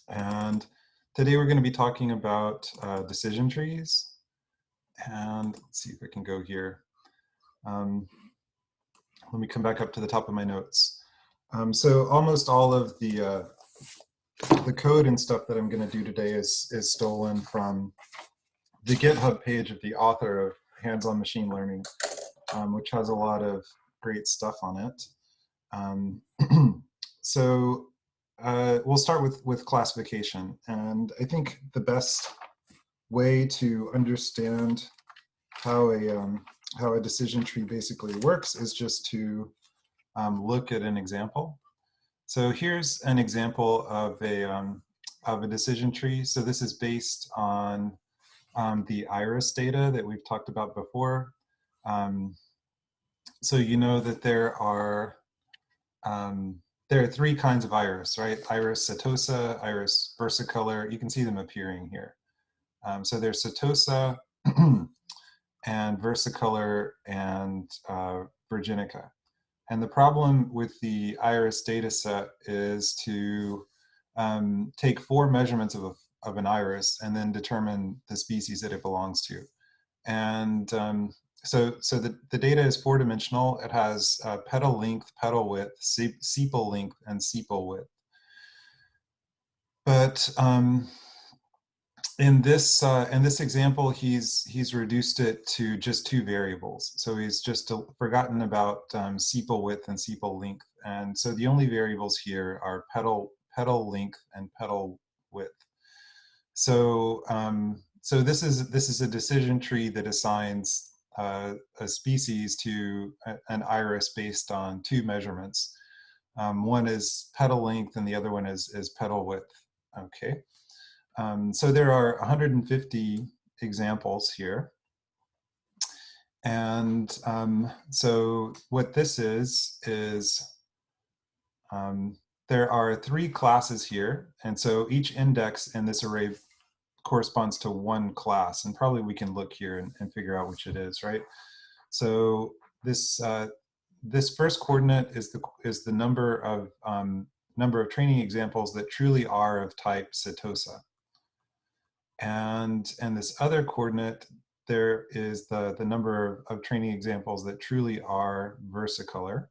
And today we're going to be talking about decision trees. And let's see if I can go here. Let me come back up to the top of my notes. So almost all of the code and stuff that I'm going to do today is stolen from the GitHub page of the author of Hands-on Machine Learning, which has a lot of great stuff on it. So we'll start with classification. And I think the best way to understand how a decision tree basically works is just to look at an example. So here's an example of a decision tree. So this is based on the iris data that we've talked about before. So you know that there are three kinds of iris, right? Iris setosa, iris versicolor. You can see them appearing here. So there's setosa and versicolor and virginica. And the problem with the iris data set is to take 4 measurements of an iris and then determine the species that it belongs to. And so the data is 4-dimensional. It has petal length, petal width, sepal length, and sepal width. But in this example, he's reduced it to just 2 variables. So he's just forgotten about sepal width and sepal length. And so the only variables here are petal length and petal width. So so this is a decision tree that assigns a species to an iris based on 2 measurements. One is petal length and the other one is petal width. Okay. So there are 150 examples here. And so what this is there are 3 classes here. And so each index in this array corresponds to 1 class. And probably we can look here and figure out which it is, right? So this first coordinate is the number of training examples that truly are of type setosa. And this other coordinate, there is the number of training examples that truly are versicolor.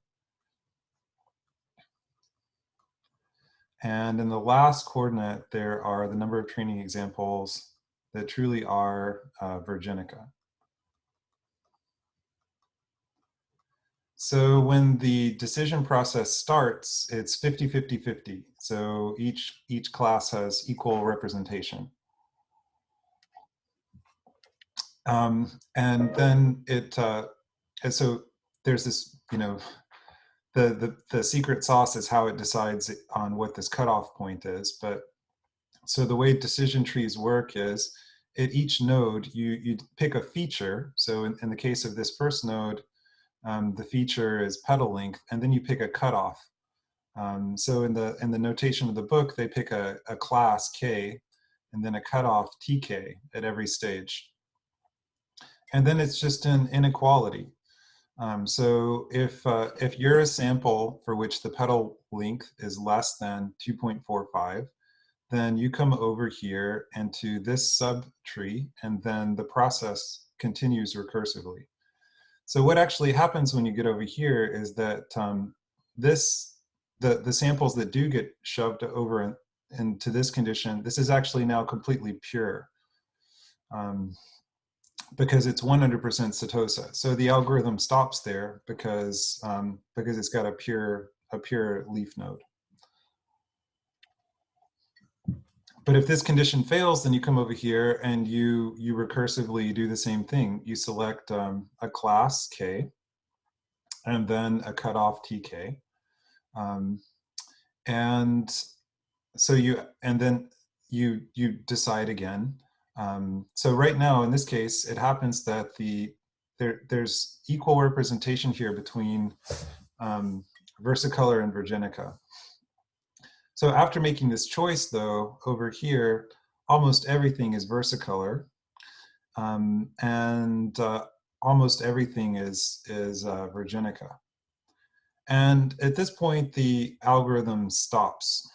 And in the last coordinate, there are the number of training examples that truly are virginica. So when the decision process starts, it's 50-50-50. So each class has equal representation. And then and so there's this, you know, the secret sauce is how it decides on what this cutoff point is. But so the way decision trees work is at each node, you pick a feature. So in the case of this first node, the feature is petal length, and then you pick a cutoff. So in the notation of the book, they pick a class K and then a cutoff TK at every stage. And then it's just an inequality. So if you're a sample for which the petal length is less than 2.45, then you come over here into this subtree, and then the process continues recursively. So what actually happens when you get over here is that the samples that do get shoved over into this condition, this is actually now completely pure. Because it's 100% setosa. So the algorithm stops there because it's got a pure leaf node. But if this condition fails, then you come over here and you recursively do the same thing. You select a class K and then a cutoff TK. And so then you decide again. So right now, in this case, it happens that there's equal representation here between versicolor and virginica. So after making this choice, though, over here, almost everything is versicolor, and almost everything is virginica. And at this point, the algorithm stops.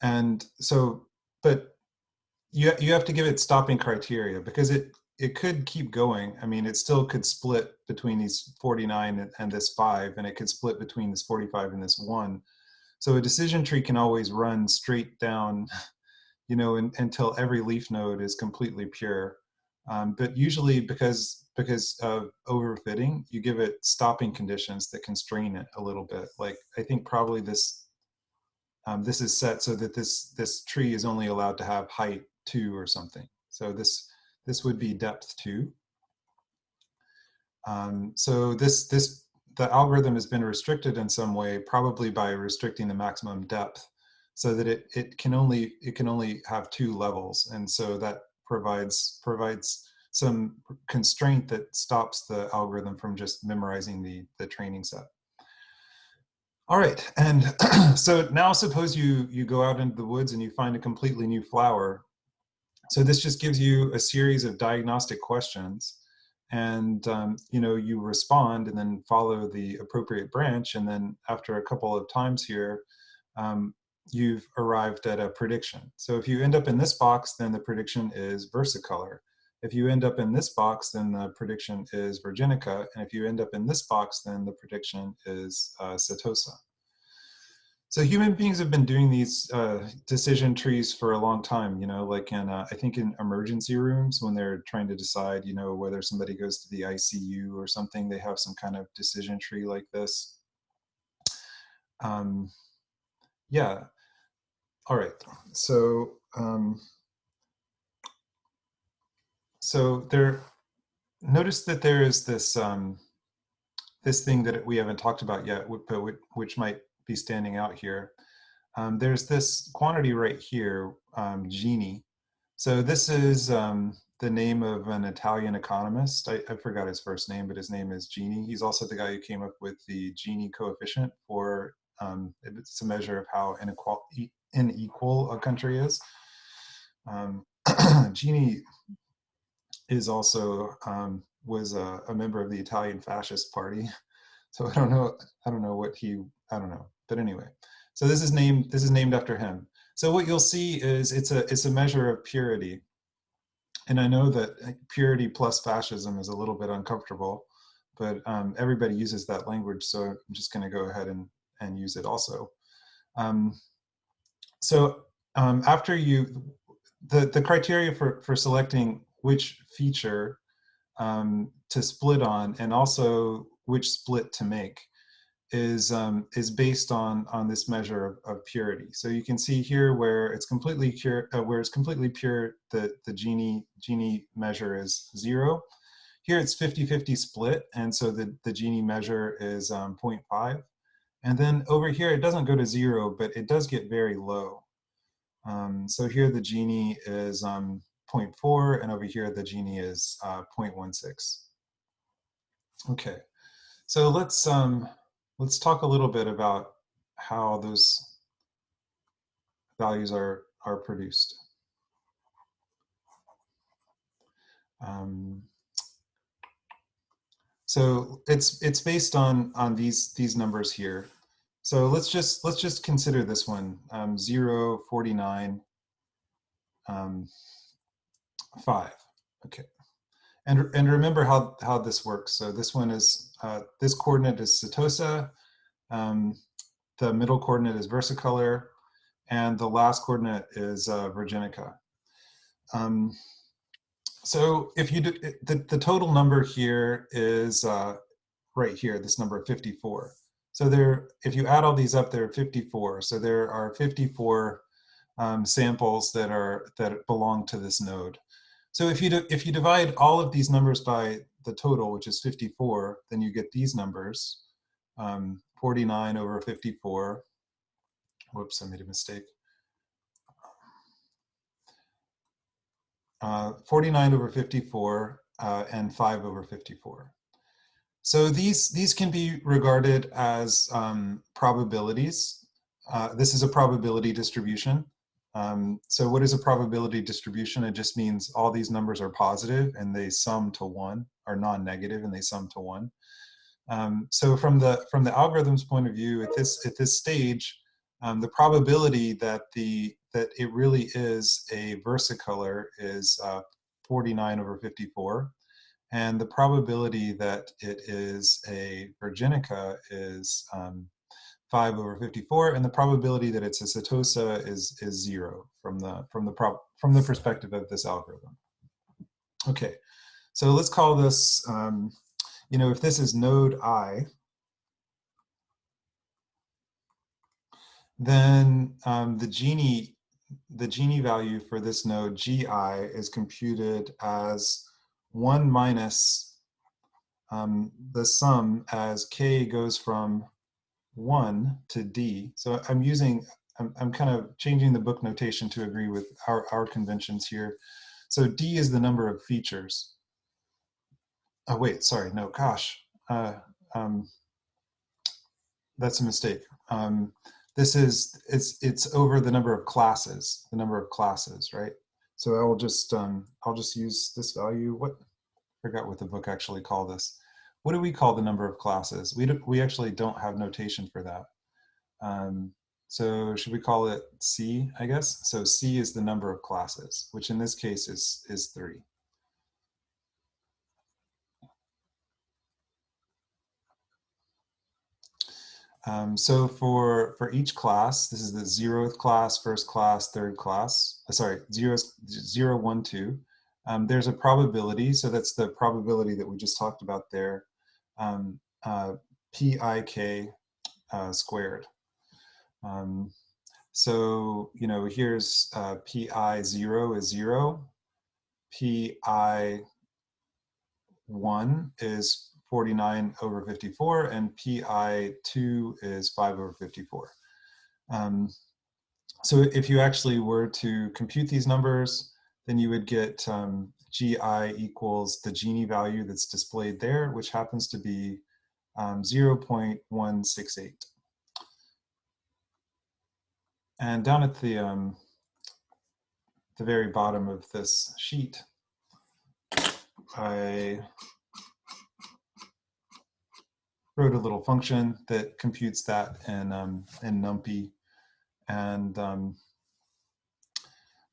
And so, but you have to give it stopping criteria, because it could keep going. I mean, it still could split between these 49 and this 5, and it could split between this 45 and this 1. So a decision tree can always run straight down, until every leaf node is completely pure. But usually, because of overfitting, you give it stopping conditions that constrain it a little bit. Like, I think probably this is set so that this tree is only allowed to have height 2 or something. So this would be depth 2. So the algorithm has been restricted in some way, probably by restricting the maximum depth, so that it can only have 2 levels, and so that provides some constraint that stops the algorithm from just memorizing the training set. All right, and so now suppose you go out into the woods and you find a completely new flower. So this just gives you a series of diagnostic questions, and you respond and then follow the appropriate branch, and then after a couple of times here, you've arrived at a prediction. So if you end up in this box, then the prediction is versicolor. If you end up in this box, then the prediction is virginica, and if you end up in this box, then the prediction is setosa. So human beings have been doing these decision trees for a long time, like I think in emergency rooms, when they're trying to decide, whether somebody goes to the ICU or something, they have some kind of decision tree like this. Yeah. All right. So, notice that there is this, this thing that we haven't talked about yet, but which might be standing out here. There's this quantity right here, Gini. So this is the name of an Italian economist. I forgot his first name, but his name is Gini. He's also the guy who came up with the Gini coefficient for, it's a measure of how unequal a country is. Gini is also, was a member of the Italian Fascist Party. So I don't know I don't know. But anyway, so this is named after him. So what you'll see is it's a measure of purity. And I know that purity plus fascism is a little bit uncomfortable, but everybody uses that language, so I'm just going to go ahead and use it also. After the criteria for selecting which feature to split on, and also which split to make, is based on this measure of purity. So you can see here where it's completely pure, the Gini measure is 0. Here it's 50-50 split, and so the Gini measure is 0.5. And then over here it doesn't go to 0, but it does get very low. So here the Gini is 0.4, and over here the Gini is 0.16. Okay, so let's talk a little bit about how those values are produced. So it's based on these numbers here. So let's just consider this one, 0, 49, 5. Okay, and remember how this works. So this one is this coordinate is setosa, the middle coordinate is versicolor, and the last coordinate is virginica. So if you do, the total number here is right here, this number 54. So if you add all these up, there are 54. So there are 54 samples that belong to this node. So if you divide all of these numbers by the total, which is 54, then you get these numbers, 49 over 54. Whoops, I made a mistake. 49 over 54 and 5 over 54. So these can be regarded as probabilities. This is a probability distribution. So what is a probability distribution? It just means all these numbers are positive and they sum to 1, or non-negative and they sum to 1. So from the algorithm's point of view, at this stage, The probability that it really is a versicolor is 49 over 54. And the probability that it is a virginica is 5 over 54, and the probability that it's a setosa is 0 from the perspective of this algorithm. Okay, so let's call this, if this is node I, then the Gini value for this node gi is computed as 1 minus the sum as k goes from 1 to d. So I'm kind of changing the book notation to agree with our conventions here. So d is the number of features. Oh wait, sorry, no, gosh, that's a mistake. It's over the number of classes, right? So I'll just use this value. I forgot what the book actually called this. What do we call the number of classes? We actually don't have notation for that. So should we call it C, I guess? So C is the number of classes, which in this case is 3. So for each class, this is the 0th class, 1st class, 3rd class, sorry, 0, 1, 2. There's a probability, so that's the probability that we just talked about there, PIK squared. So, here's PI 0 is 0, PI 1 is 49 over 54, and PI 2 is 5 over 54. So if you actually were to compute these numbers, then you would get GI equals the Gini value that's displayed there, which happens to be 0.168. And down at the very bottom of this sheet, I wrote a little function that computes that in NumPy, and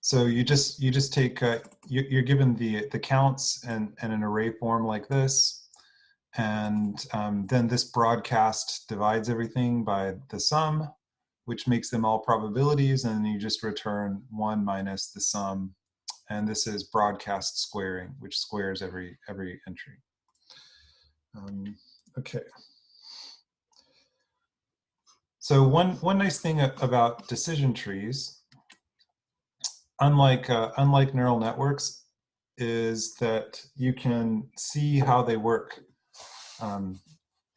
so you just take you're given the counts and an array form like this, and then this broadcast divides everything by the sum, which makes them all probabilities, and then you just return 1 minus the sum, and this is broadcast squaring, which squares every entry. Okay. So one nice thing about decision trees, unlike neural networks, is that you can see how they work.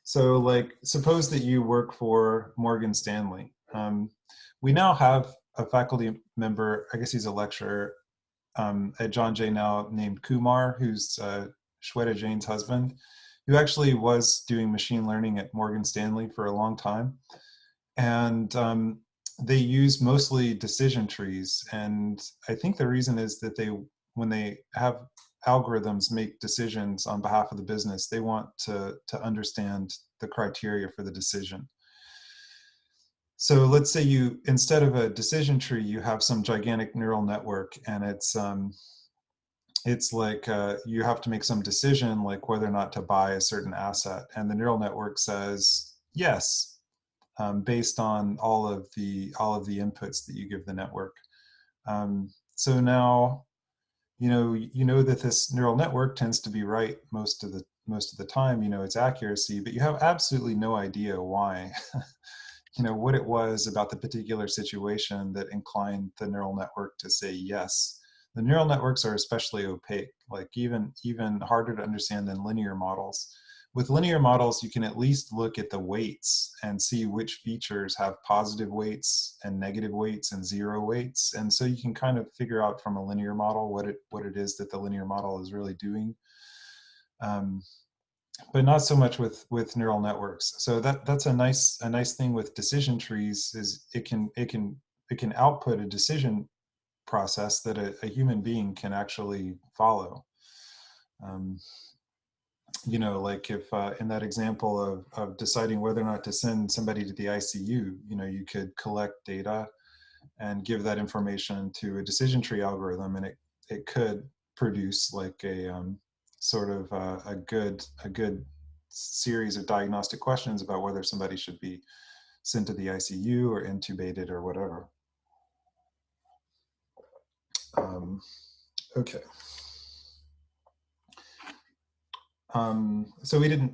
So like, suppose that you work for Morgan Stanley. We now have a faculty member, I guess he's a lecturer at John Jay now, named Kumar, who's Shweta Jain's husband, who actually was doing machine learning at Morgan Stanley for a long time. And they use mostly decision trees. And I think the reason is that when they have algorithms make decisions on behalf of the business, they want to understand the criteria for the decision. So let's say you, instead of a decision tree, you have some gigantic neural network, and it's like you have to make some decision, like whether or not to buy a certain asset, and the neural network says yes, based on all of the inputs that you give the network. So now, you know that this neural network tends to be right most of the time. Its accuracy, but you have absolutely no idea why. What it was about the particular situation that inclined the neural network to say yes. The neural networks are especially opaque, like even harder to understand than linear models. With linear models, you can at least look at the weights and see which features have positive weights and negative weights and 0 weights. And so you can kind of figure out from a linear model what it is that the linear model is really doing. But not so much with neural networks. So that's a nice thing with decision trees, is it can output a decision process that a human being can actually follow. you know, like if in that example of deciding whether or not to send somebody to the ICU, you know, you could collect data and give that information to a decision tree algorithm, and it could produce like a sort of a good series of diagnostic questions about whether somebody should be sent to the ICU or intubated or whatever. Okay. So I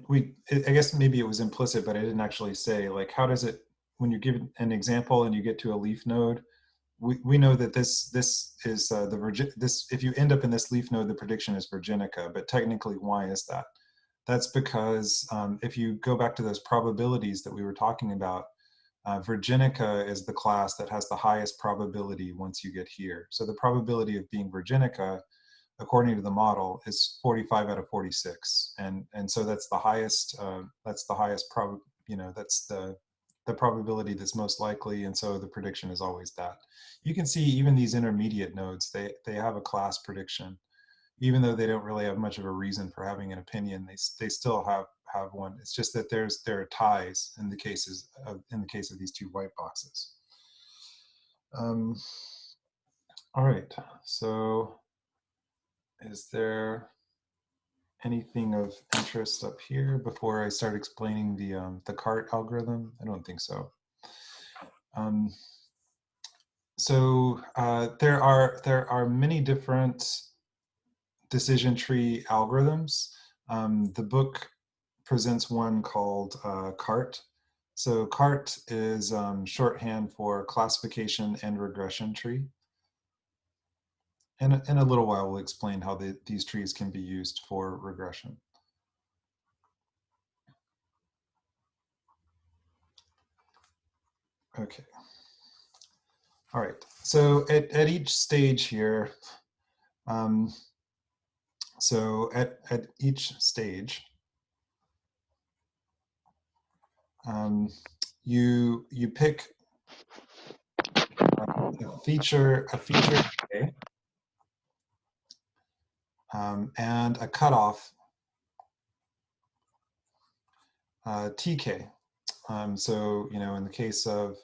guess maybe it was implicit, but I didn't actually say, like, how does it, when you give an example and you get to a leaf node, we know that this is if you end up in this leaf node, the prediction is Virginica, but technically, why is that? That's because if you go back to those probabilities that we were talking about, Virginica is the class that has the highest probability once you get here. So the probability of being Virginica, according to the model, is 45 out of 46, and so that's the highest. That's the probability that's most likely, and so the prediction is always that. You can see even these intermediate nodes, they have a class prediction, even though they don't really have much of a reason for having an opinion. They still have one. It's just that there are ties in the case of these two white boxes. All right, so is there anything of interest up here before I start explaining the CART algorithm? I don't think so. There are many different decision tree algorithms. The book presents one called CART. So CART is shorthand for classification and regression tree. And in a little while, we'll explain how these trees can be used for regression. Okay. All right. So at each stage here, so at each stage, you pick a feature K, and a cutoff TK. So you know, in the case of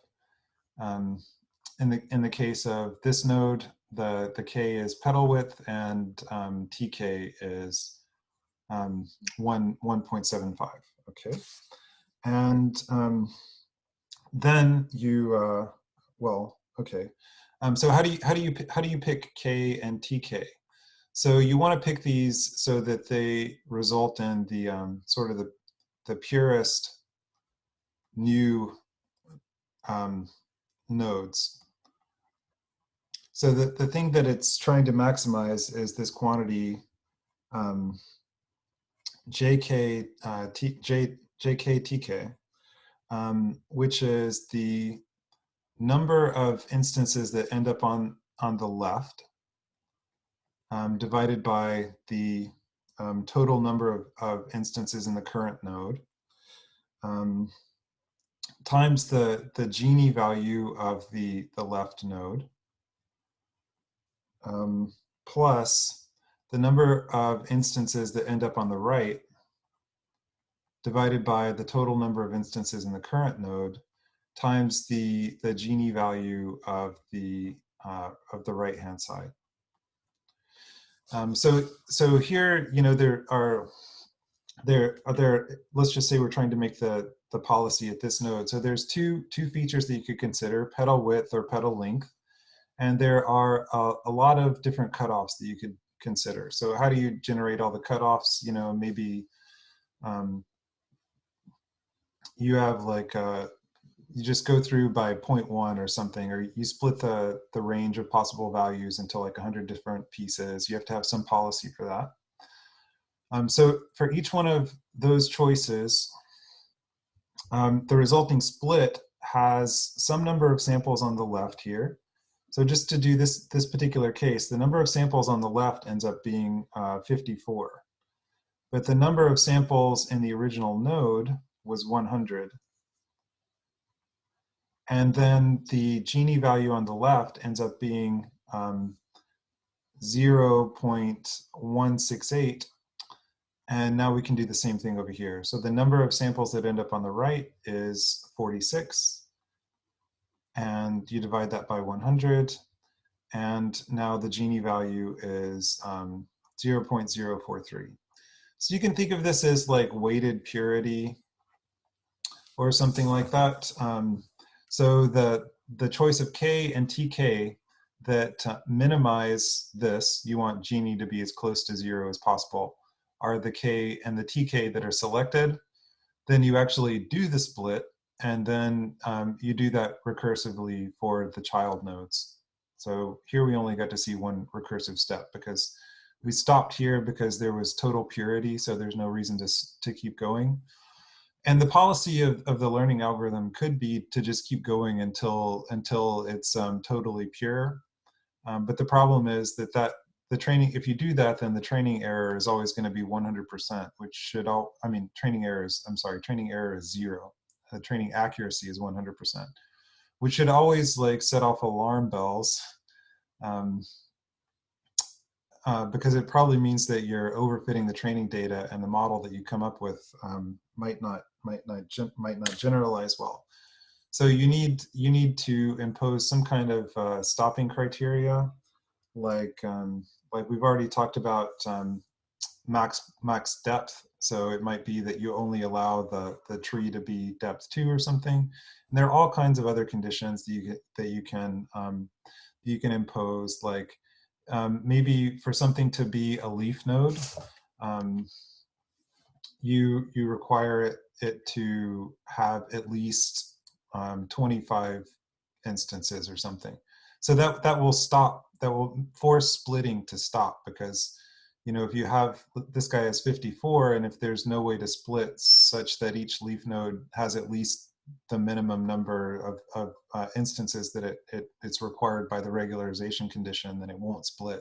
in the case of this node, the K is petal width, and TK is 1.75. Okay, and then you well, okay. So how do you pick K and TK? So you want to pick these so that they result in the sort of the purest new nodes. So the thing that it's trying to maximize is this quantity JKTK, which is the number of instances that end up on the left, divided by the total number of instances in the current node, times the Gini value of the left node, plus the number of instances that end up on the right, divided by the total number of instances in the current node, times the Gini value of the right-hand side. So here, you know, let's just say we're trying to make the policy at this node. So there's two features that you could consider: petal width or petal length. And there are a lot of different cutoffs that you could consider. So how do you generate all the cutoffs? You know, maybe you have like you just go through by 0.1 or something, or you split the range of possible values into like 100 different pieces. You have to have some policy for that. So for each one of those choices, the resulting split has some number of samples on the left here. So just to do this particular case, the number of samples on the left ends up being 54. But the number of samples in the original node was 100. And then the Gini value on the left ends up being 0.168. And now we can do the same thing over here. So the number of samples that end up on the right is 46. And you divide that by 100. And now the Gini value is 0.043. So you can think of this as like weighted purity or something like that. So the choice of K and TK that minimize this, you want Gini to be as close to 0 as possible, are the K and the TK that are selected. Then you actually do the split, and then you do that recursively for the child nodes. So here we only got to see one recursive step because we stopped here because there was total purity, so there's no reason to keep going. And the policy of the learning algorithm could be to just keep going until it's totally pure. But the problem is that the training, if you do that, then the training error is always going to be 100%, which should training error is 0. The training accuracy is 100%, which should always like set off alarm bells, because it probably means that you're overfitting the training data, and the model that you come up with might not generalize well. So you need to impose some kind of stopping criteria, like we've already talked about max depth. So it might be that you only allow the tree to be depth 2 or something. And there are all kinds of other conditions that you can impose, like maybe for something to be a leaf node, you require it to have at least 25 instances or something. So that will force splitting to stop, because if you have, this guy has 54, and if there's no way to split such that each leaf node has at least the minimum number of instances that it's required by the regularization condition, then it won't split.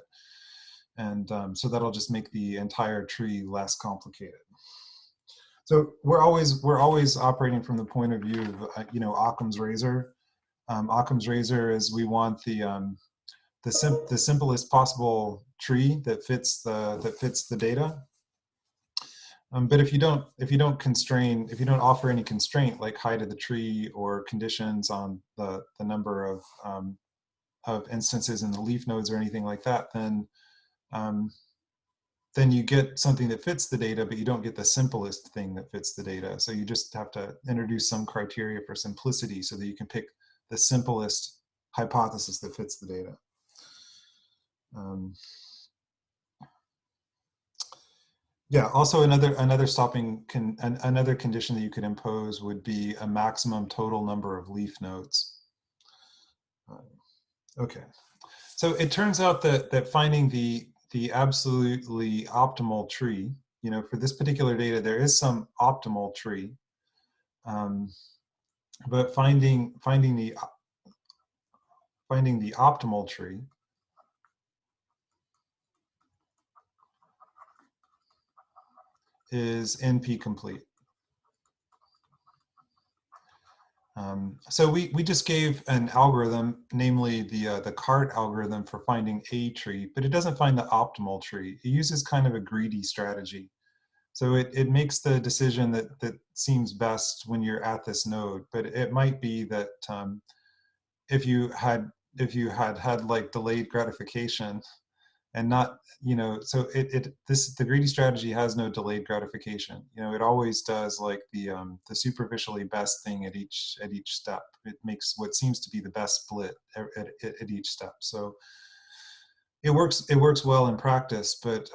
And so that'll just make the entire tree less complicated. So we're always operating from the point of view of Occam's razor. Occam's razor is, we want the simplest possible tree that fits the data. But if you don't offer any constraint like height of the tree or conditions on the number of instances in the leaf nodes or anything like that, then you get something that fits the data, but you don't get the simplest thing that fits the data. So you just have to introduce some criteria for simplicity so that you can pick the simplest hypothesis that fits the data. Yeah, also another condition that you could impose would be a maximum total number of leaf nodes. Okay, so it turns out that finding the absolutely optimal tree, for this particular data, there is some optimal tree, but finding the optimal tree is NP complete. So we just gave an algorithm, namely the CART algorithm, for finding a tree, but it doesn't find the optimal tree. It uses kind of a greedy strategy. So it makes the decision that seems best when you're at this node, but it might be that if you had like delayed gratification, and not, so the greedy strategy has no delayed gratification. It always does like the superficially best thing at each step. It makes what seems to be the best split at each step. So it works well in practice, but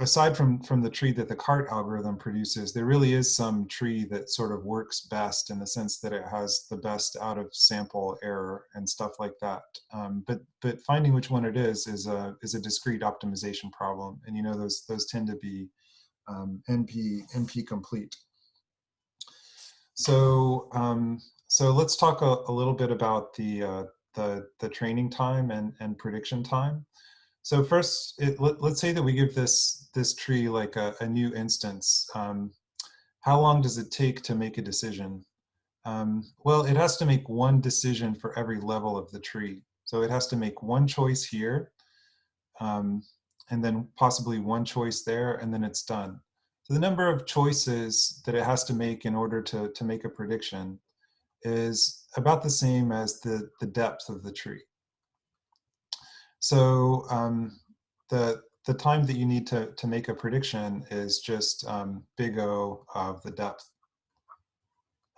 aside from the tree that the CART algorithm produces, there really is some tree that sort of works best in the sense that it has the best out of sample error and stuff like that. But finding which one it is a discrete optimization problem, and those tend to be NP complete. So so let's talk a little bit about the training time and prediction time. So first, let's say that we give this tree like a new instance. How long does it take to make a decision? Well, it has to make one decision for every level of the tree. So it has to make one choice here, and then possibly one choice there, and then it's done. the number of choices that it has to make in order to make a prediction is about the same as the depth of the tree. So the time that you need to make a prediction is just big O of the depth.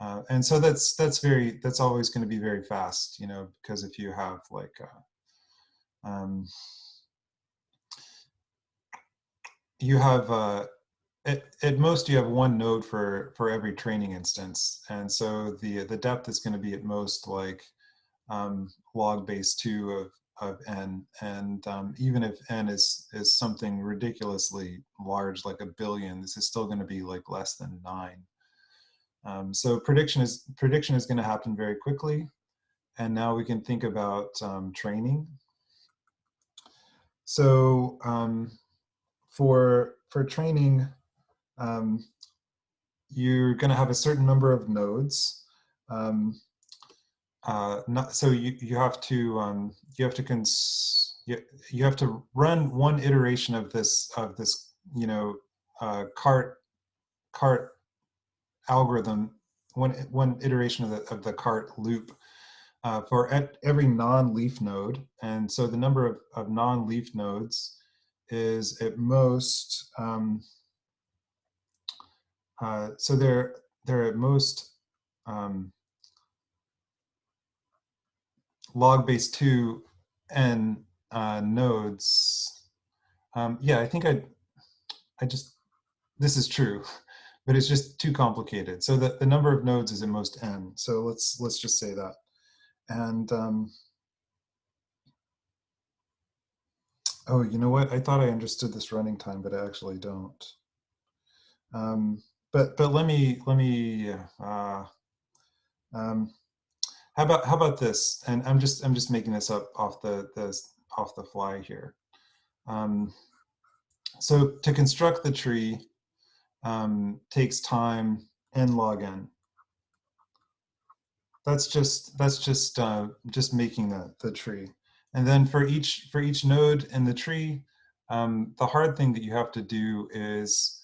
And so that's always going to be very fast, you know, because if you have like you have at most you have one node for every training instance, and so the depth is going to be at most like log base 2 of n, and even if n is something ridiculously large like a billion, this is still going to be like less than 9. So prediction is going to happen very quickly, and now we can think about training. So for training, you're going to have a certain number of nodes. So you have to you have to run one iteration of this you know cart algorithm, one iteration of the cart loop for every non-leaf node, and so the number of non-leaf nodes is at most so they're at most log base 2 n nodes. Yeah, I think I just, this is true, but it's just too complicated. So the number of nodes is at most n. So let's just say that. And oh, you know what? I thought I understood this running time, but I actually don't. But let me how about this? And I'm just making this up off the fly here. So to construct the tree takes time n log n. That's just making the tree. And then for each node in the tree, the hard thing that you have to do is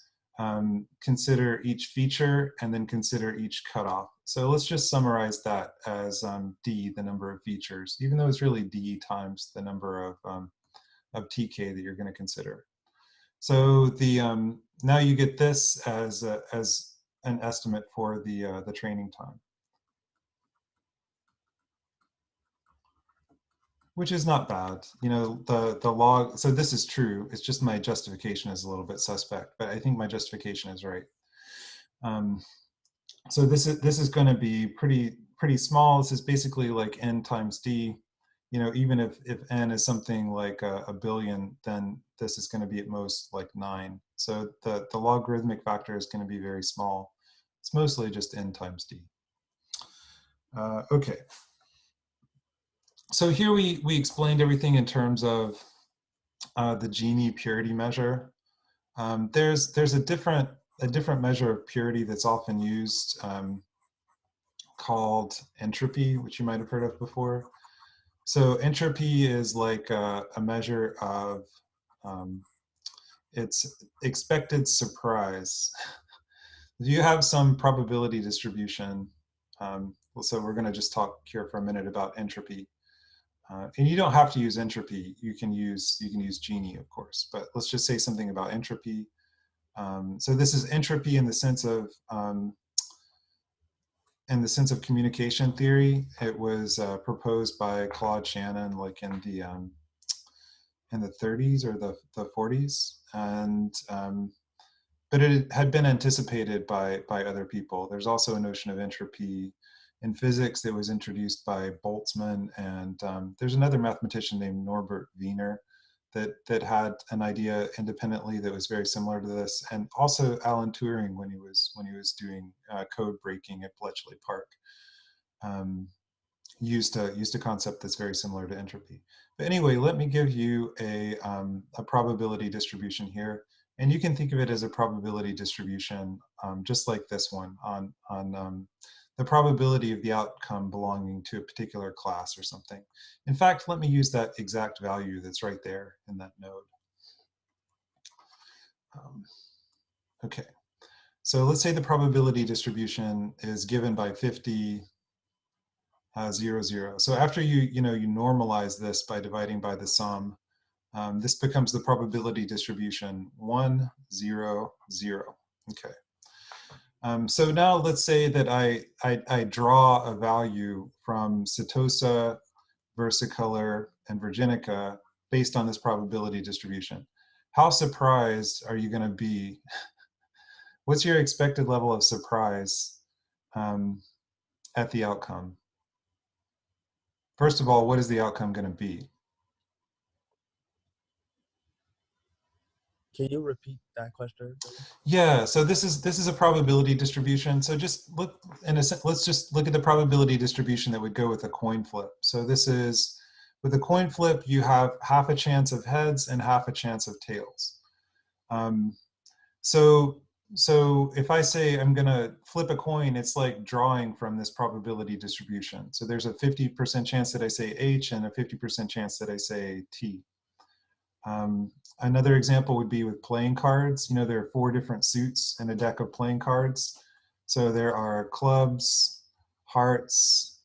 consider each feature and then consider each cutoff. So let's just summarize that as d, the number of features, even though it's really d times the number of tk that you're going to consider. So the now you get this as an estimate for the training time, which is not bad. You know, the log, so this is true. It's just my justification is a little bit suspect, but I think my justification is right. So this is going to be pretty small. This is basically like n times d. You know, even if n is something like a billion, then this is going to be at most like 9. So the logarithmic factor is going to be very small. It's mostly just n times d. Okay. So here we explained everything in terms of the Gini purity measure. There's a different measure of purity that's often used called entropy, which you might have heard of before. So entropy is like a measure of its expected surprise. You have some probability distribution. So we're going to just talk here for a minute about entropy. And you don't have to use entropy. You can use Gini, of course. But let's just say something about entropy. So this is entropy in the sense of communication theory. It was proposed by Claude Shannon, like in the 30s or the 40s, and but it had been anticipated by other people. There's also a notion of entropy in physics that was introduced by Boltzmann, and there's another mathematician named Norbert Wiener that had an idea independently that was very similar to this, and also Alan Turing when he was doing code breaking at Bletchley Park. Used a concept that's very similar to entropy. But anyway, let me give you a probability distribution here, and you can think of it as a probability distribution, just like this one on the probability of the outcome belonging to a particular class or something. In fact, let me use that exact value that's right there in that node. Okay. So let's say the probability distribution is given by 50, 0, 0. So after you normalize this by dividing by the sum, this becomes the probability distribution 1, 0, 0. Okay. So now let's say that I draw a value from Setosa, versicolor, and virginica based on this probability distribution. How surprised are you going to be? What's your expected level of surprise at the outcome? First of all, what is the outcome going to be? Can you repeat that question? Yeah, so this is a probability distribution. So just look let's just look at the probability distribution that would go with a coin flip. So this is, with a coin flip, you have half a chance of heads and half a chance of tails. Um, so if I say I'm gonna flip a coin, it's like drawing from this probability distribution. So there's a 50% chance that I say H and a 50% chance that I say T. Another example would be with playing cards. There are 4 different suits in a deck of playing cards. So there are clubs, hearts,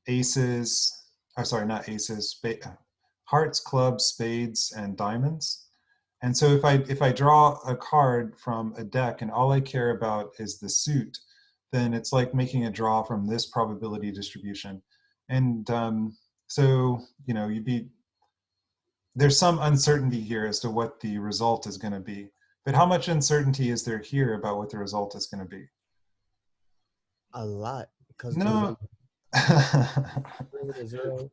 aces, or sorry, not aces, hearts, clubs, spades, and diamonds. And so if I draw a card from a deck and all I care about is the suit, then it's like making a draw from this probability distribution. And so there's some uncertainty here as to what the result is going to be. But how much uncertainty is there here about what the result is going to be? A lot, because the No. number 0 to 0.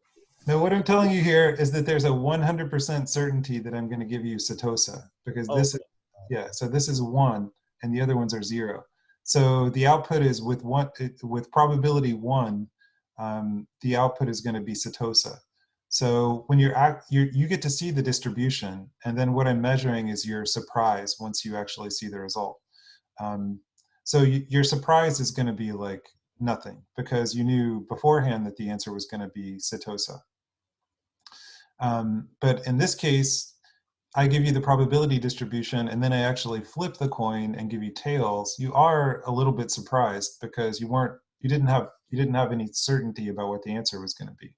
No, what I'm telling you here is that there's a 100% certainty that I'm going to give you Setosa, because Oh, this is, yeah, so this is 1 and the other ones are 0. So the output is with probability 1, the output is going to be Setosa. So when you get to see the distribution, and then what I'm measuring is your surprise once you actually see the result. So your surprise is going to be like nothing, because you knew beforehand that the answer was going to be Setosa. But in this case, I give you the probability distribution, and then I actually flip the coin and give you tails. You are a little bit surprised because you didn't have any certainty about what the answer was going to be.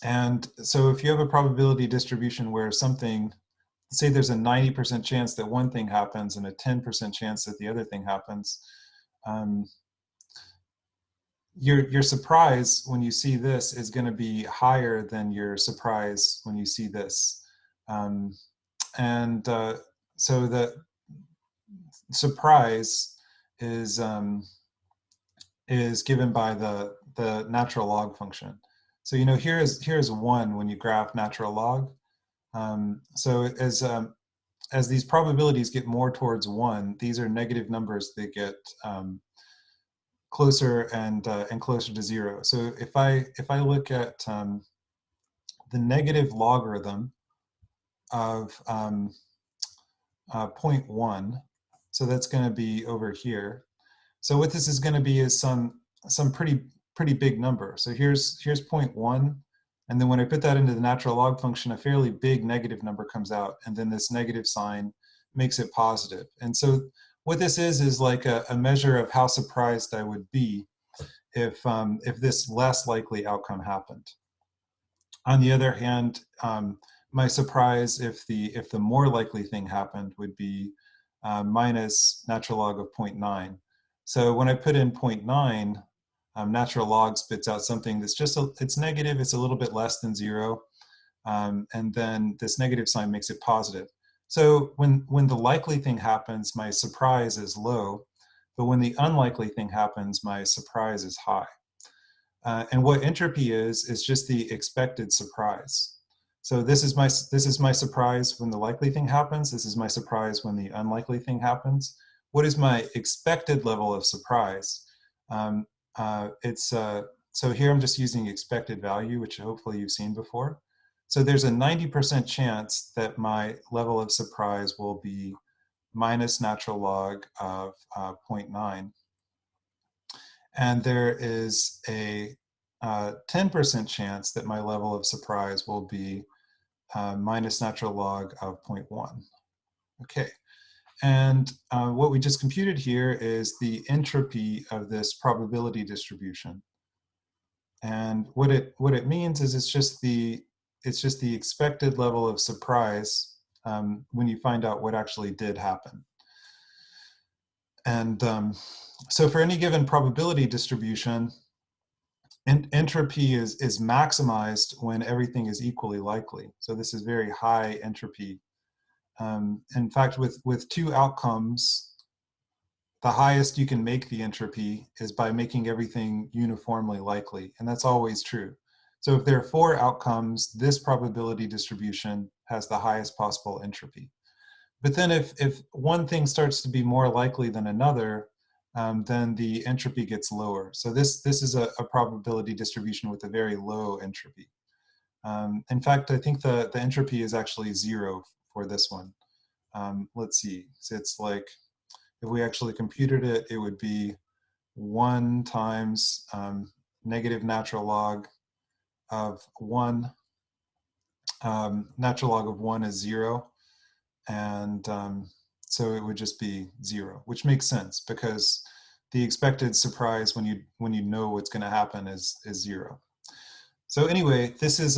And so if you have a probability distribution where something, say there's a 90% chance that one thing happens and a 10% chance that the other thing happens, your surprise when you see this is going to be higher than your surprise when you see this. So the surprise is given by the natural log function. So here's 1 when you graph natural log. So as these probabilities get more towards 1, these are negative numbers that get closer and closer to 0. So if I look at the negative logarithm of 0.1, so that's going to be over here. So what this is going to be is some pretty big number. So here's 0.1, and then when I put that into the natural log function, a fairly big negative number comes out, and then this negative sign makes it positive. And so what this is like a measure of how surprised I would be if this less likely outcome happened. On the other hand, my surprise if the more likely thing happened would be minus natural log of 0.9. So when I put in 0.9, natural log spits out something that's it's negative, it's a little bit less than 0, and then this negative sign makes it positive. So when the likely thing happens, my surprise is low, but when the unlikely thing happens, my surprise is high. And what entropy is just the expected surprise. So this is my surprise when the likely thing happens. This is my surprise when the unlikely thing happens. What is my expected level of surprise? So here I'm just using expected value, which hopefully you've seen before. So there's a 90% chance that my level of surprise will be minus natural log of 0.9. And there is a 10% chance that my level of surprise will be minus natural log of 0.1. Okay. And what we just computed here is the entropy of this probability distribution. And what it means is it's just the expected level of surprise when you find out what actually did happen. And so for any given probability distribution, entropy is maximized when everything is equally likely. So this is very high entropy. In fact, with two outcomes, the highest you can make the entropy is by making everything uniformly likely, and that's always true. So if there are 4 outcomes, this probability distribution has the highest possible entropy. But then if one thing starts to be more likely than another, then the entropy gets lower. So this is a probability distribution with a very low entropy. In fact, I think the entropy is actually 0 for this one. Let's see, so it's like, if we actually computed it, it would be 1 times negative natural log of 1. Natural log of 1 is 0. And so it would just be 0, which makes sense because the expected surprise when you know what's going to happen is 0. So anyway, this is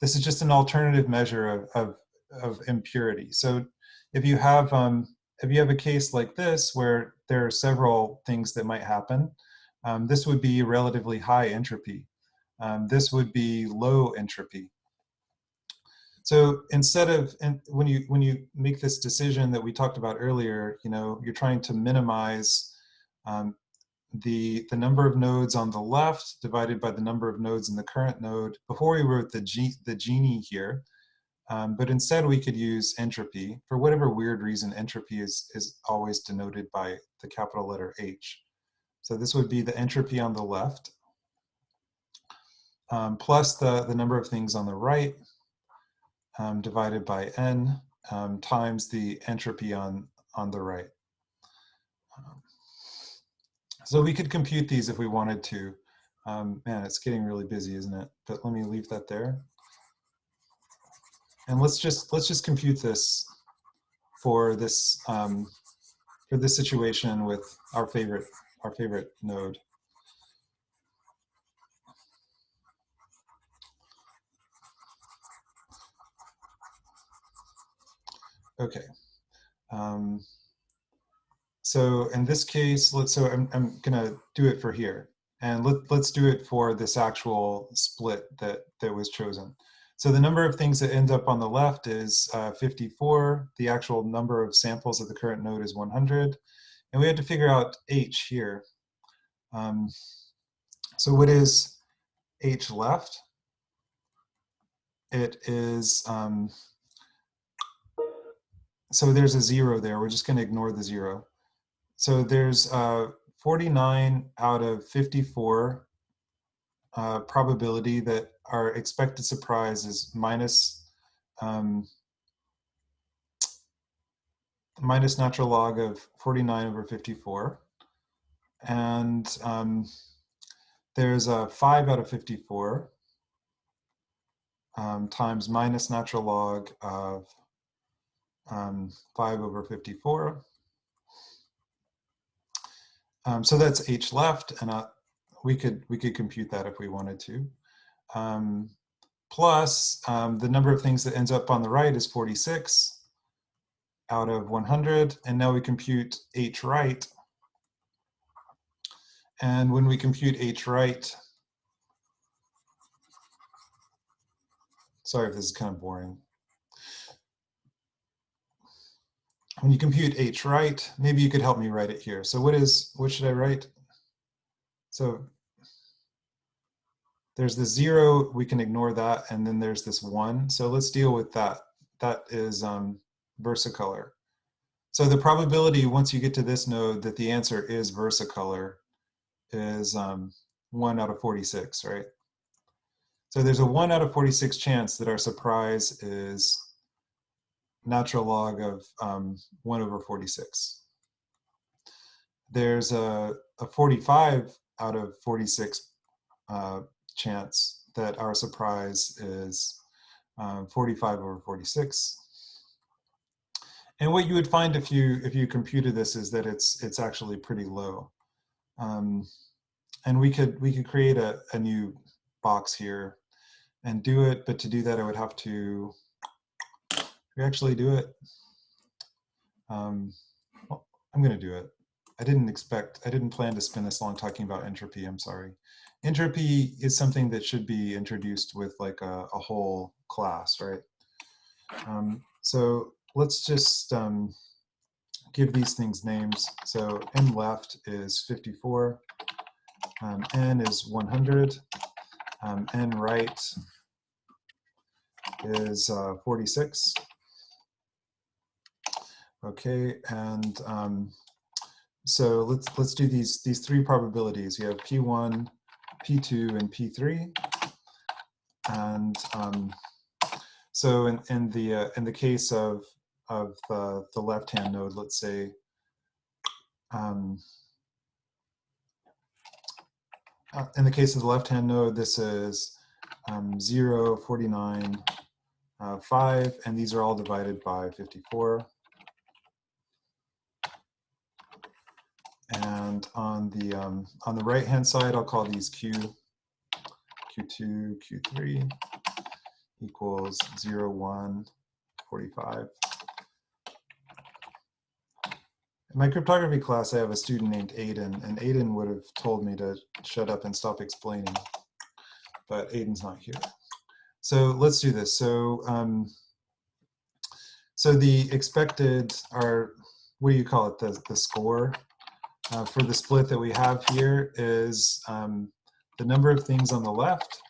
just an alternative measure of impurity. So if you have a case like this where there are several things that might happen, this would be relatively high entropy. This would be low entropy. So instead of, and when you make this decision that we talked about earlier, you're trying to minimize the number of nodes on the left divided by the number of nodes in the current node. Before we wrote the Gini here, but instead we could use entropy. For whatever weird reason, entropy is always denoted by the capital letter H. So this would be the entropy on the left, plus the number of things on the right, divided by n, times the entropy on the right. So we could compute these if we wanted to. Man, it's getting really busy, isn't it? But let me leave that there. And let's just compute this for this situation with our favorite node. Okay. So in this case, I'm gonna do it for here, and let's do it for this actual split that was chosen. So the number of things that end up on the left is 54. The actual number of samples of the current node is 100, and we had to figure out H here. So what is H left? It is so there's a 0 there. We're just going to ignore the 0. So there's 49 out of 54 probability that our expected surprise is minus natural log of 49 over 54. And there's a 5 out of 54 times minus natural log of 5 over 54. So that's H left, and we could compute that if we wanted to. Plus the number of things that ends up on the right is 46 out of 100, and now we compute H right. And when we compute H right, sorry if this is kind of boring. When you compute H right, maybe you could help me write it here. So what should I write? So there's the 0, we can ignore that, and then there's this 1. So let's deal with that. That is versicolor. So the probability once you get to this node that the answer is versicolor is 1 out of 46, right? So there's a 1 out of 46 chance that our surprise is natural log of 1 over 46. There's a 45 out of 46 chance that our surprise is 45 over 46. And what you would find if you computed this is that it's actually pretty low. And we could create a new box here and do it, but to do that I would have to actually do it. Well, I'm going to do it. I didn't plan to spend this long talking about entropy. I'm sorry. Entropy is something that should be introduced with like a whole class, right? So let's just give these things names. So n left is 54, n is 100, n right is 46. Okay, and so let's do these three probabilities. You have P1, P2, and P3. And so in the case of the left-hand node, let's say in the case of the left-hand node, this is 0, 49, 5, and these are all divided by 54. And on the right-hand side, I'll call these Q, Q2, Q3 equals 0, 1, 45. In my cryptography class, I have a student named Aiden, and Aiden would have told me to shut up and stop explaining, but Aiden's not here. So let's do this. So so the expected, or what do you call it, the score for the split that we have here is the number of things on the left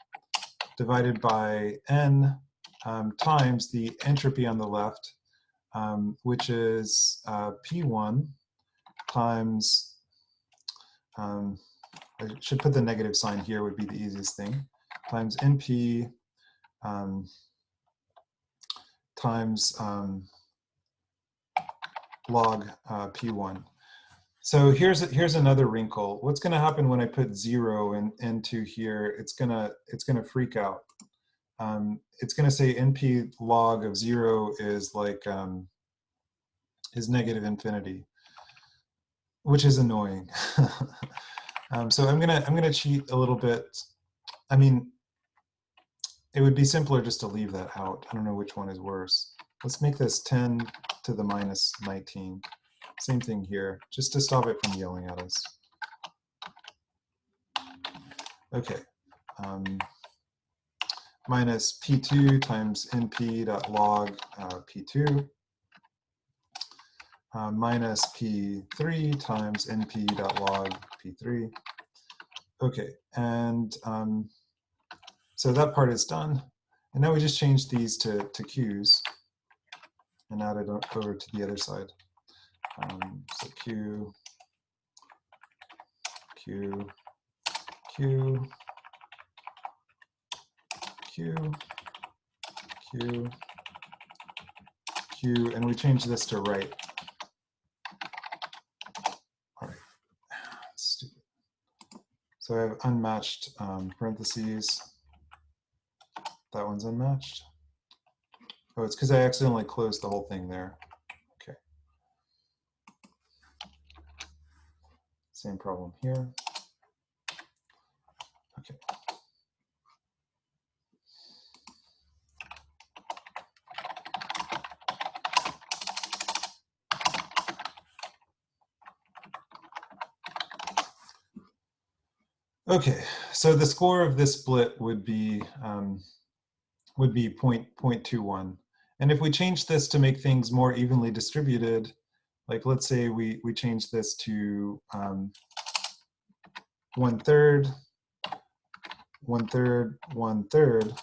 divided by n times the entropy on the left, which is P1 times, I should put the negative sign here, would be the easiest thing, times NP times log P1. So here's another wrinkle. What's going to happen when I put 0 into here? It's gonna freak out. It's going to say NP log of 0 is like is negative infinity, which is annoying. So I'm gonna cheat a little bit. I mean, it would be simpler just to leave that out. I don't know which one is worse. Let's make this 10 to the minus 19. Same thing here, just to stop it from yelling at us. Okay. Minus P2 times np.log P2 minus P3 times np.log P3. Okay, and so that part is done. And now we just change these to Q's and add it over to the other side. So Q, Q, Q, Q, Q, Q, and we change this to right. All right, stupid. So I have unmatched parentheses. That one's unmatched. Oh, it's because I accidentally closed the whole thing there. Okay. Same problem here. Okay. Okay, so the score of this split would be 0.21. And if we change this to make things more evenly distributed, like let's say we change this to 1/3, 1/3, 1/3,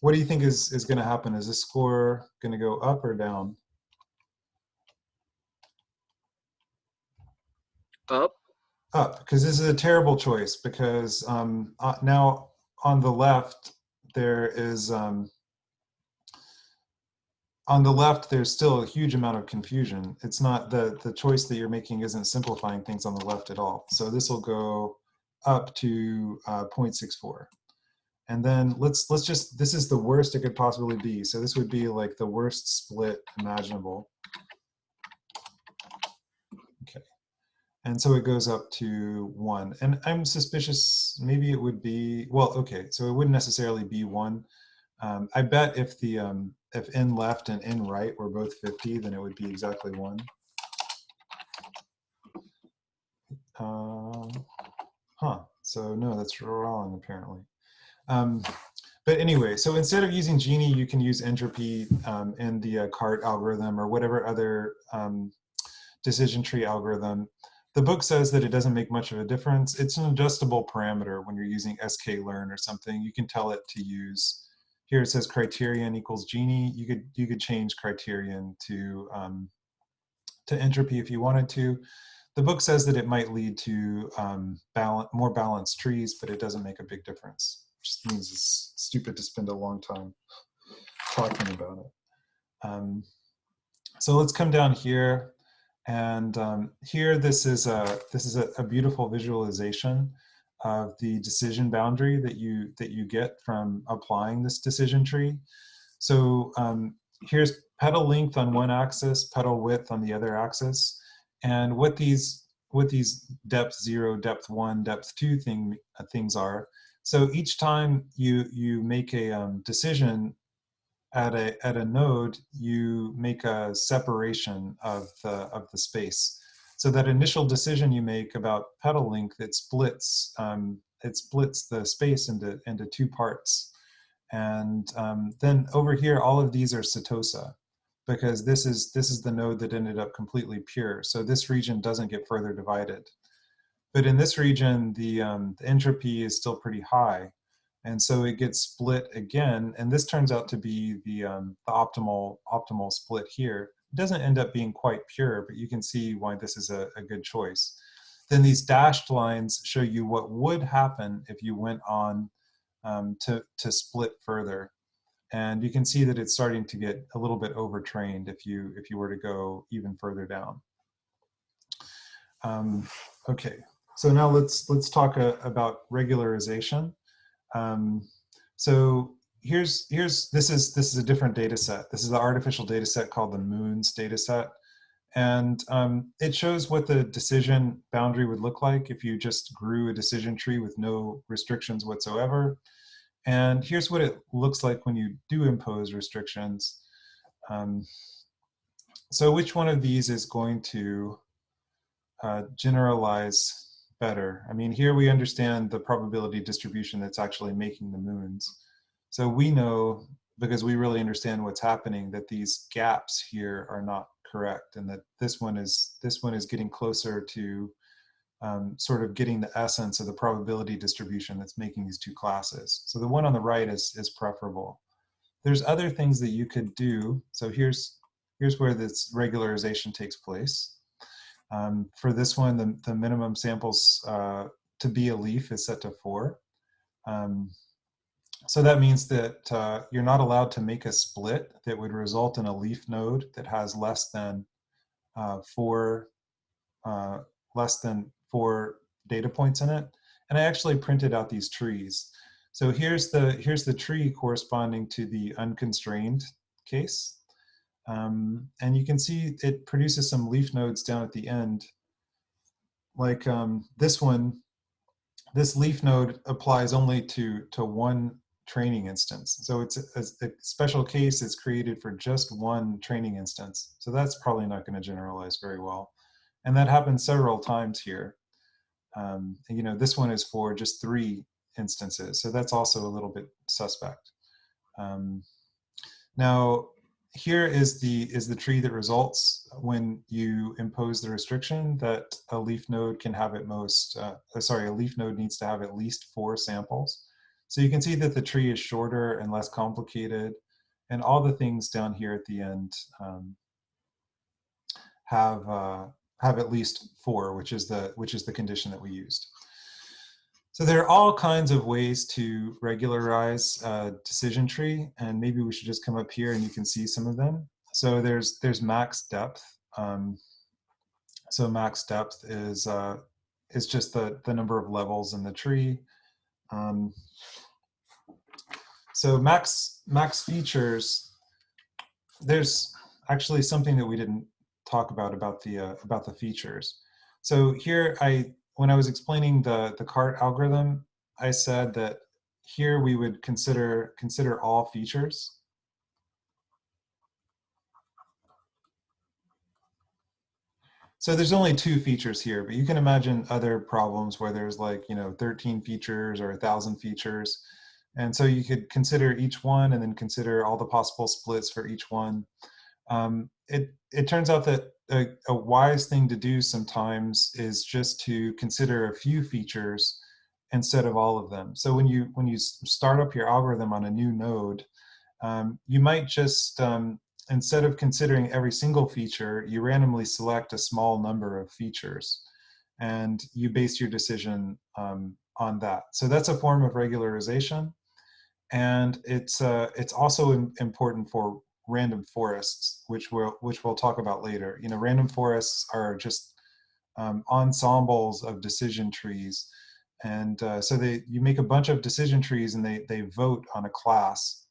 what do you think is going to happen? Is this score going to go up or down? Up. Up, because this is a terrible choice, because now on the left there is on the left there's still a huge amount of confusion. It's not the choice that you're making isn't simplifying things on the left at all. So this will go up to 0.64. And then let's just, this is the worst it could possibly be. So this would be like the worst split imaginable. Okay. And so it goes up to 1. And I'm suspicious, maybe it would be, well, okay, so it wouldn't necessarily be 1. I bet if if n left and n right were both 50, then it would be exactly 1. So no, that's wrong, apparently. But anyway, so instead of using Gini, you can use entropy in the CART algorithm or whatever other decision tree algorithm. The book says that it doesn't make much of a difference. It's an adjustable parameter when you're using sklearn or something. You can tell it to use, here it says criterion equals Gini. You could change criterion to entropy if you wanted to. The book says that it might lead to more balanced trees, but it doesn't make a big difference. It just means it's stupid to spend a long time talking about it. So let's come down here, and here this is a beautiful visualization of the decision boundary that you get from applying this decision tree. So here's petal length on one axis, petal width on the other axis, and what these depth 0, depth 1, depth 2 things are. So each time you make a decision at a node, you make a separation of the space. So that initial decision you make about petal length, it splits the space into 2 parts. And then over here, all of these are setosa, because this is the node that ended up completely pure. So this region doesn't get further divided. But in this region, the entropy is still pretty high. And so it gets split again. And this turns out to be the optimal split here. It doesn't end up being quite pure, but you can see why this is a good choice. Then these dashed lines show you what would happen if you went on to split further. And you can see that it's starting to get a little bit overtrained if you were to go even further down. Okay, so now let's talk about regularization. So this is a different data set. This is the artificial data set called the Moons data set. And it shows what the decision boundary would look like if you just grew a decision tree with no restrictions whatsoever. And here's what it looks like when you do impose restrictions. So which one of these is going to generalize better? I mean, here we understand the probability distribution that's actually making the moons. So we know, because we really understand what's happening, that these gaps here are not correct, and that this one is getting closer to sort of getting the essence of the probability distribution that's making these 2 classes. So the one on the right is preferable. There's other things that you could do. So here's where this regularization takes place. For this one, the minimum samples to be a leaf is set to 4. So that means that you're not allowed to make a split that would result in a leaf node that has less than 4 data points in it. And I actually printed out these trees. So here's the tree corresponding to the unconstrained case. And you can see it produces some leaf nodes down at the end. Like this one, this leaf node applies only to 1 training instance. So it's a special case is created for just 1 training instance. So that's probably not going to generalize very well. And that happens several times here. You know, this one is for just 3 instances. So that's also a little bit suspect. Now, here is the tree that results when you impose the restriction that a leaf node can have at most, a leaf node needs to have at least 4 samples. So you can see that the tree is shorter and less complicated, and all the things down here at the end have at least 4, which is the condition that we used. So there are all kinds of ways to regularize a decision tree, and maybe we should just come up here and you can see some of them. So there's max depth. So max depth is just the number of levels in the tree. So max features, there's actually something that we didn't talk about the features. So here when I was explaining the CART algorithm, I said that here we would consider all features. So there's only 2 features here, but you can imagine other problems where there's like, 13 features or 1,000 features. And so you could consider each one and then consider all the possible splits for each one. It turns out that a wise thing to do sometimes is just to consider a few features instead of all of them. So when you start up your algorithm on a new node, you might just, instead of considering every single feature, you randomly select a small number of features and you base your decision on that. So that's a form of regularization. And it's also important for random forests, which we'll talk about later. Random forests are just ensembles of decision trees, and so you make a bunch of decision trees, and they vote on a class.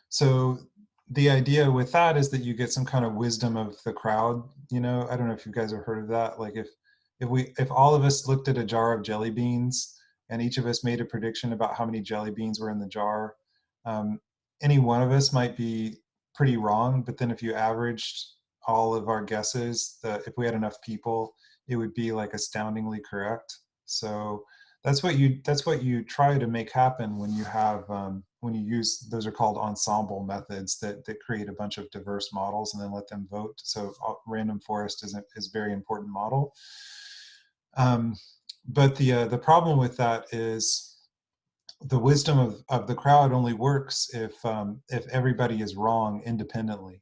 So the idea with that is that you get some kind of wisdom of the crowd. I don't know if you guys have heard of that. Like if all of us looked at a jar of jelly beans and each of us made a prediction about how many jelly beans were in the jar, um, any one of us might be pretty wrong. But then if you averaged all of our guesses, if we had enough people, it would be like astoundingly correct. So that's what you try to make happen when you have when you use, those are called ensemble methods that create a bunch of diverse models and then let them vote. So random forest is a very important model. But the problem with that is the wisdom of the crowd only works if everybody is wrong independently.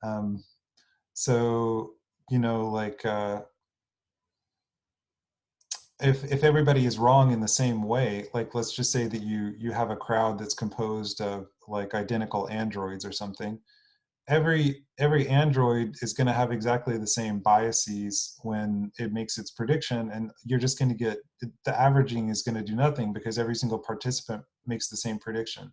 Um, so like if everybody is wrong in the same way, like let's just say that you have a crowd that's composed of like identical androids or something, every android is going to have exactly the same biases when it makes its prediction, and you're just going to get, the averaging is going to do nothing because every single participant makes the same prediction.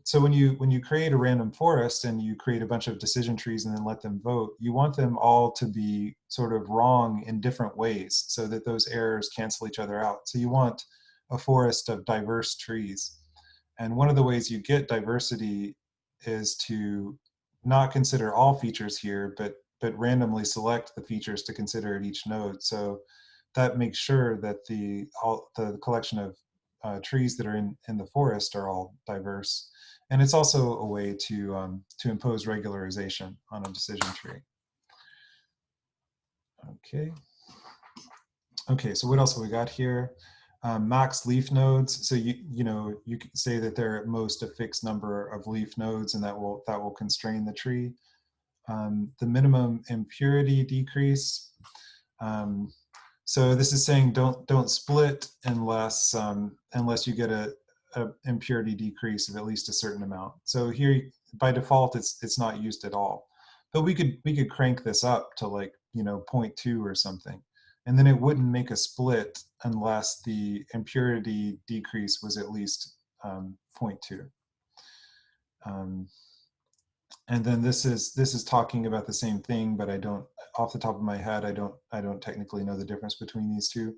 So when you create a random forest and you create a bunch of decision trees and then let them vote, you want them all to be sort of wrong in different ways so that those errors cancel each other out. So you want a forest of diverse trees. And one of the ways you get diversity is to not consider all features here, but randomly select the features to consider at each node. So that makes sure that the collection of trees that are in the forest are all diverse. And it's also a way to impose regularization on a decision tree. Okay. Okay, so what else have we got here? Max leaf nodes. So you can say that there are at most a fixed number of leaf nodes, and that will constrain the tree. The minimum impurity decrease. So this is saying don't split unless you get a impurity decrease of at least a certain amount. So here by default it's not used at all, but we could crank this up to like 0.2 or something, and then it wouldn't make a split unless the impurity decrease was at least 0.2. And then this is talking about the same thing, but I don't, off the top of my head, I don't technically know the difference between these two.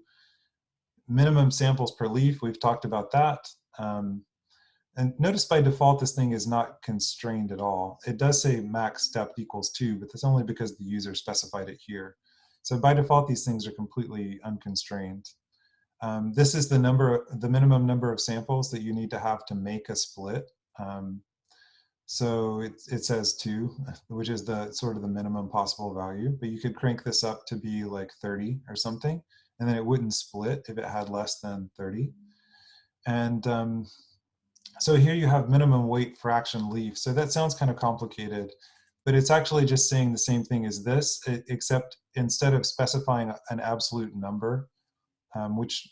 Minimum samples per leaf, we've talked about that. And notice by default this thing is not constrained at all. It does say max depth equals 2, but that's only because the user specified it here. So by default these things are completely unconstrained. This is the minimum number of samples that you need to have to make a split. So it says 2, which is the sort of the minimum possible value, but you could crank this up to be like 30 or something, and then it wouldn't split if it had less than 30. And so here you have minimum weight fraction leaf. So that sounds kind of complicated, but it's actually just saying the same thing as this, except instead of specifying an absolute number, which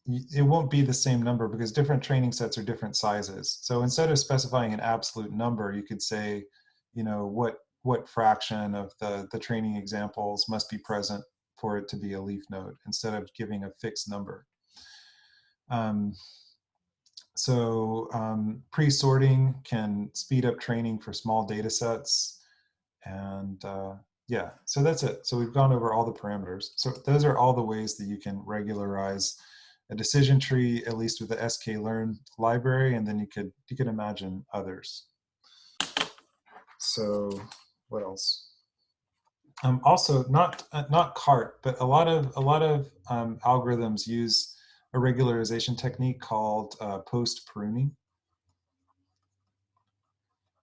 it won't be the same number because different training sets are different sizes. So instead of specifying an absolute number, you could say, what fraction of the training examples must be present for it to be a leaf node instead of giving a fixed number. So pre-sorting can speed up training for small data sets. And yeah, so that's it. So we've gone over all the parameters. So those are all the ways that you can regularize a decision tree, at least with the sklearn library, and then you could imagine others. So what else? Also, not CART, but a lot of algorithms use a regularization technique called post-pruning.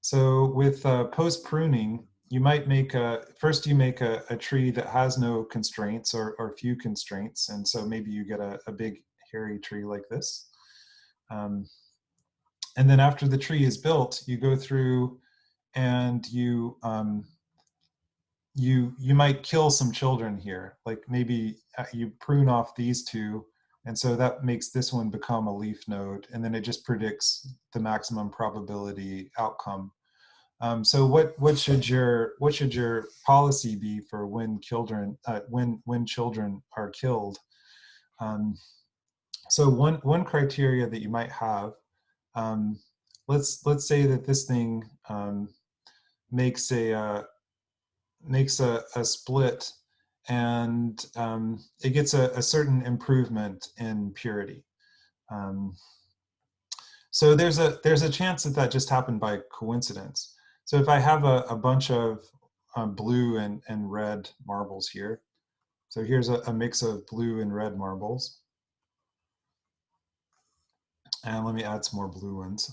So with post-pruning, you might make first you make a tree that has no constraints or few constraints, and so maybe you get a big hairy tree like this. And then after the tree is built, you go through and you might kill some children here. Like maybe you prune off these two, and so that makes this one become a leaf node, and then it just predicts the maximum probability outcome. So what should your policy be for when children when children are killed? So one criteria that you might have, let's say that this thing makes a split, and it gets a certain improvement in purity. So there's a chance that just happened by coincidence. So if I have a bunch of blue and red marbles here, so here's a mix of blue and red marbles, and let me add some more blue ones.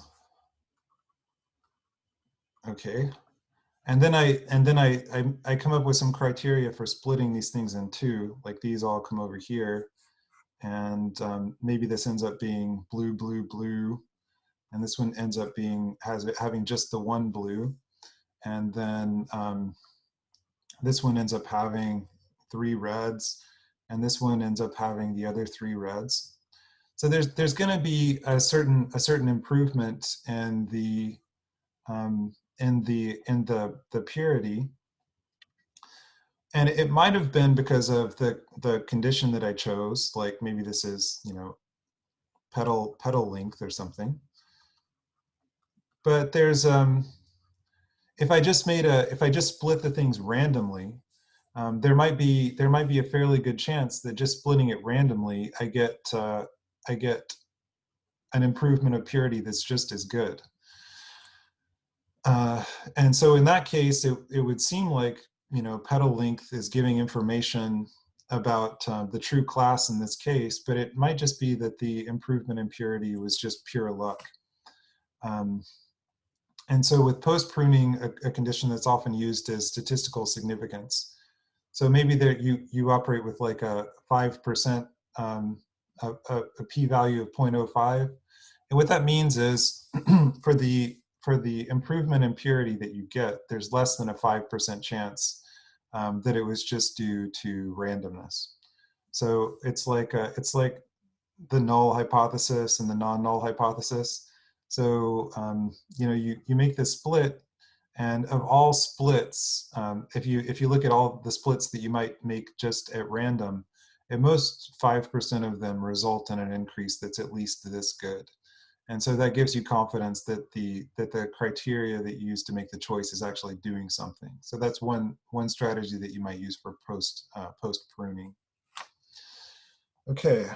Okay, and then I come up with some criteria for splitting these things in two. Like these all come over here, and maybe this ends up being blue, blue, blue, and this one ends up being having just the one blue, and then this one ends up having 3 reds, and this one ends up having the other 3 reds. So there's going to be a certain improvement in the purity, and it might have been because of the condition that I chose. Like maybe this is, you know, petal length or something. But there's if I just split the things randomly, there might be a fairly good chance that just splitting it randomly, I get an improvement of purity that's just as good. And so in that case, it would seem like, you know, petal length is giving information about the true class in this case, but it might just be that the improvement in purity was just pure luck. And so with post-pruning, a condition that's often used is statistical significance. So maybe there you operate with like a 5%, a p-value of 0.05. And what that means is for the improvement in purity that you get, there's less than a 5% chance that it was just due to randomness. So it's like the null hypothesis and the non-null hypothesis. So you know, you make this split, and of all splits, if you look at all the splits that you might make just at random, at most 5% of them result in an increase that's at least this good. And so that gives you confidence that the criteria that you use to make the choice is actually doing something. So that's one strategy that you might use for post pruning. Okay.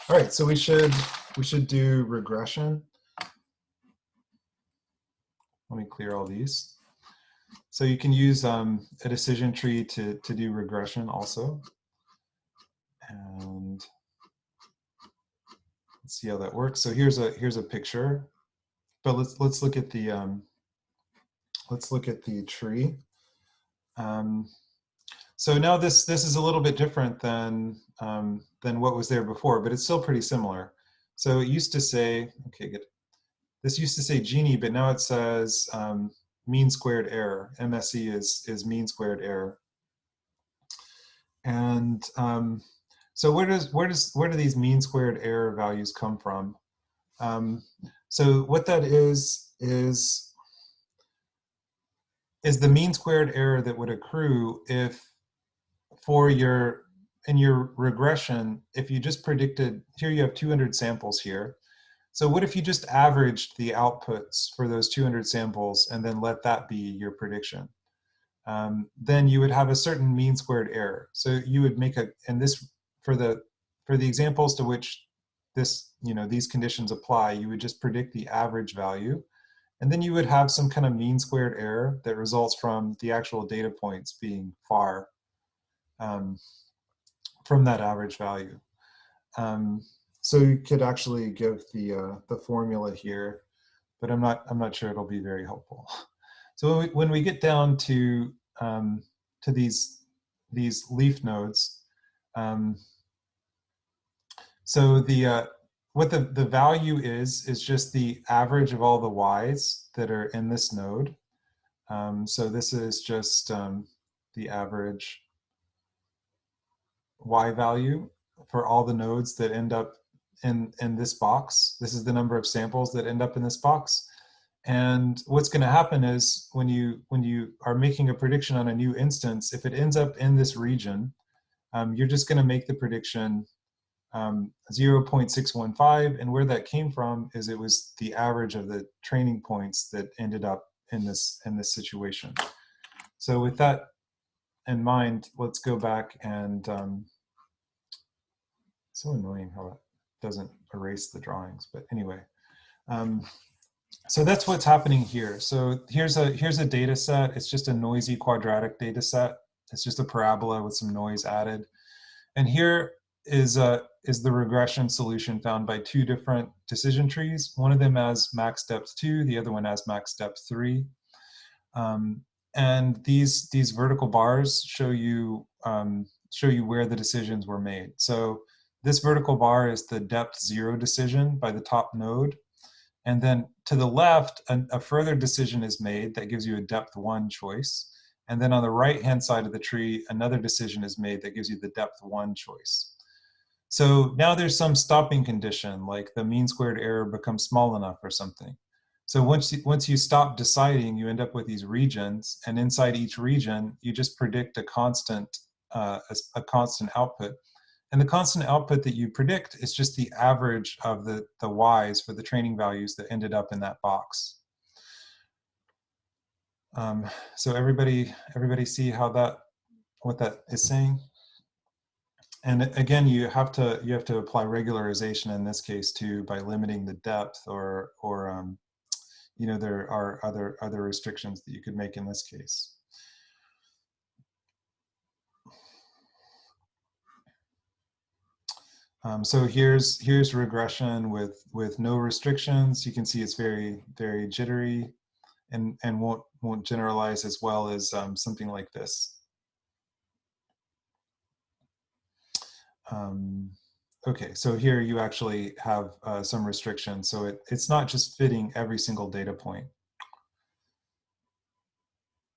All right, so we should do regression. Let me clear all these. So you can use a decision tree to do regression also. And let's see how that works. So here's a picture, but let's look at the tree. So now this is a little bit different than what was there before, but it's still pretty similar. So it used to say, okay, good. This used to say Gini, but now it says mean squared error. MSE is mean squared error. And so where do these mean squared error values come from? So what that is the mean squared error that would accrue if for your in your regression, if you just predicted, here you have 200 samples here. So what if you just averaged the outputs for those 200 samples and then let that be your prediction? Then you would have a certain mean squared error. So you would make and this, for the examples to which this, these conditions apply, you would just predict the average value. And then you would have some kind of mean squared error that results from the actual data points being far from that average value. So you could actually give the formula here, but I'm not sure it'll be very helpful. So when we get down to these leaf nodes, so what the value is just the average of all the y's that are in this node. So this is just the average y value for all the nodes that end up in this box. This is the number of samples that end up in this box. And what's going to happen is when you are making a prediction on a new instance, if it ends up in this region, you're just going to make the prediction 0.615, and where that came from is it was the average of the training points that ended up in this situation. So with that in mind, let's go back and so annoying how it doesn't erase the drawings, but anyway. So that's what's happening here. So here's a data set. It's just a noisy quadratic data set. It's just a parabola with some noise added. And here is the regression solution found by two different decision trees. One of them has max depth 2, the other one has max depth 3. And these vertical bars show you where the decisions were made. So this vertical bar is the depth 0 decision by the top node. And then to the left, a further decision is made that gives you a depth 1 choice. And then on the right-hand side of the tree, another decision is made that gives you the depth 1 choice. So now there's some stopping condition, like the mean squared error becomes small enough or something. So once you stop deciding, you end up with these regions, and inside each region, you just predict a constant output. And the constant output that you predict is just the average of the y's for the training values that ended up in that box. So everybody see what that is saying? And again, you have to apply regularization in this case too by limiting the depth, or there are other restrictions that you could make in this case. So here's regression with no restrictions. You can see it's very jittery, and won't generalize as well as something like this. Okay, so here you actually have some restrictions. So it's not just fitting every single data point.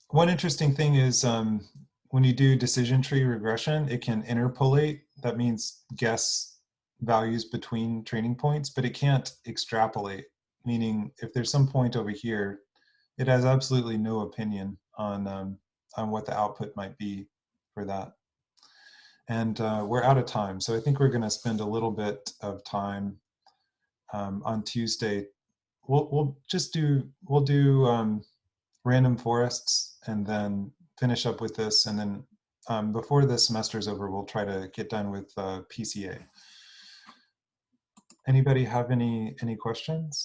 One interesting thing is when you do decision tree regression, it can interpolate. That means guess values between training points, but it can't extrapolate, meaning if there's some point over here, it has absolutely no opinion on what the output might be for that. And we're out of time, so I think we're going to spend a little bit of time on Tuesday. We'll do random forests and then finish up with this, and then before the semester's over, we'll try to get done with PCA. Anybody have any questions?